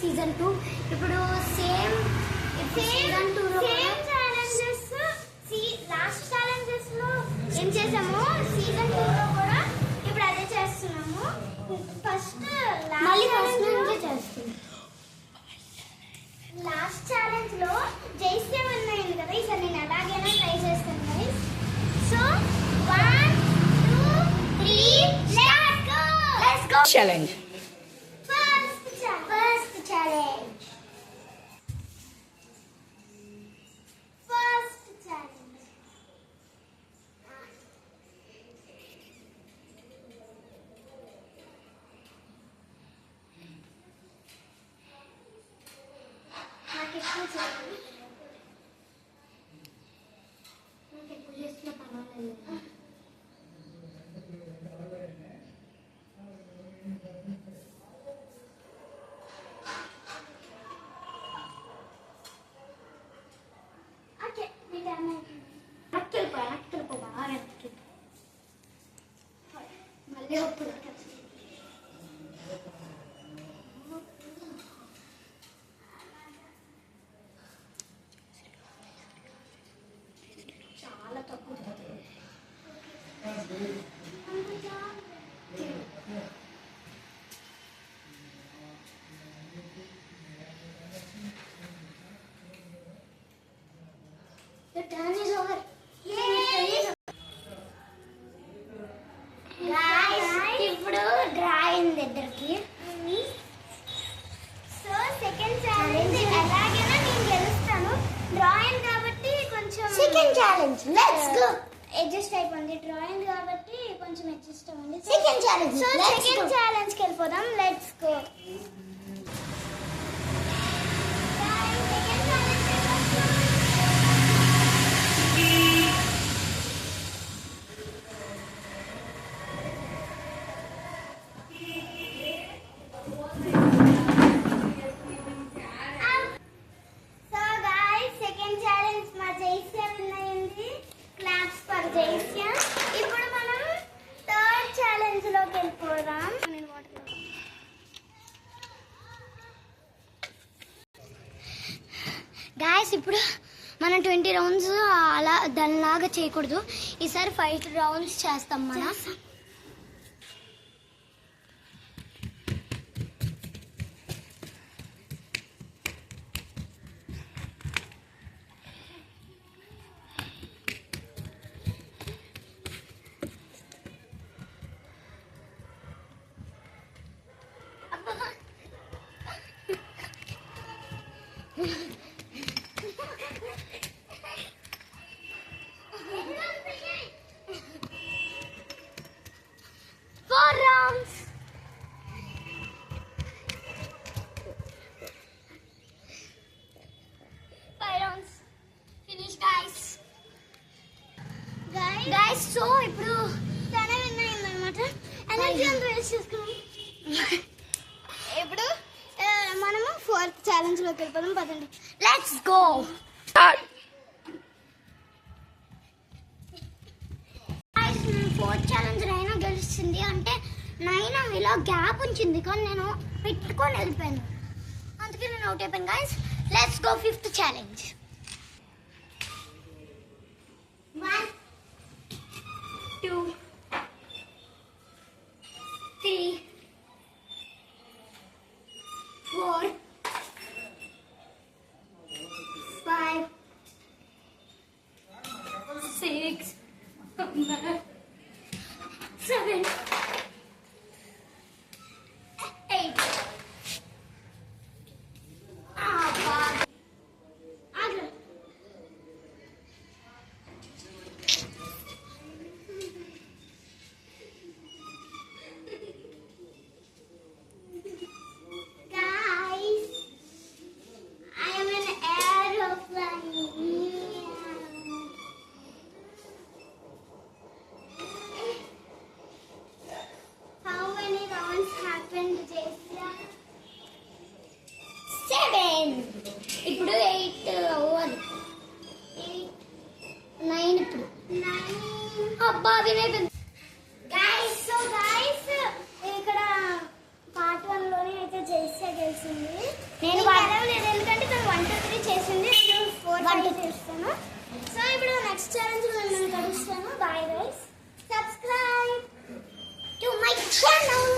Season 2. ఇప్పుడు same season 2 లో challenges last challenges లో ఏం చేసామో సీజన్ 2 లో కూడా ఇప్పుడు అదే చేస్తున్నాము. మళ్ళీ ఫస్ట్ నుంచి చేస్తున్నాం. లాస్ట్ ఛాలెంజ్ లో జైస్తే విన్ అయింది కదా, ఈసారి నేను ఎలాగైనా ట్రై చేస్తాను guys. So 1 2 3 let's go challenge. First challenge నాకు ఎక్కువ చేస్తున్న పర్వాలేదు. మళ్ళీ అప్పుడు చాలా తక్కువ. The turn is over. ఇప్పుడు డ్రా అయింది ఇద్దరికి. సో సెకండ్ ఛాలెంజ్ ఎలాగైనా నేను గెలుస్తాను. డ్రాయింగ్ కాబట్టి కొంచెం second challenge let's go. Adjust అయిపోయింది. డ్రాయింగ్ కాబట్టి కొంచెం అడ్జస్ట్ అవ్వండి. Second challenge so second challenge కి వెళ్ళిపోదాం. Let's go. ఇప్పుడు మనం థర్డ్ ఛాలెంజ్ లోకి వెళ్ళిపోదాం. గాయస్ ఇప్పుడు మనం 20 రౌండ్స్ అలా దానిలాగా చేయకూడదు. ఈసారి 5 రౌండ్స్ చేస్తాం మనం. గైస్ సో ఇప్పుడు తనే విన్ అయిందనమాట. ఎనర్జీ అంతా వేస్ట్ చేసుకున్నాం. ఇప్పుడు మనము 4th ఛాలెంజ్ లోకి వెళ్ళిపోదాం. పదండి let's go. Guys 4th challenge నైనా గెలుస్తుంది. అంటే నైనా ఇలా గ్యాప్ ఉంచింది కానీ నేను పెట్టుకొని వెళ్ళిపోయాను, అందుకే నేను అవుట్ అయిపోయాను. Guys let's go 5th challenge. 1 2 3 4 5 6 7 8. ఇప్పుడు 8 అవ్వాలి. 9 ఇప్పుడు 9. అబ్బా వినైపోయింది. గైస్ ఇక్కడ పార్ట్ 1 లోనే అయితే జైసే గెలిచింది. కంటిన్యూ చేస్తాను. సో ఇప్పుడు నెక్స్ట్ ఛాలెంజ్ నేను కలుస్తాను. Bye guys, subscribe to my channel.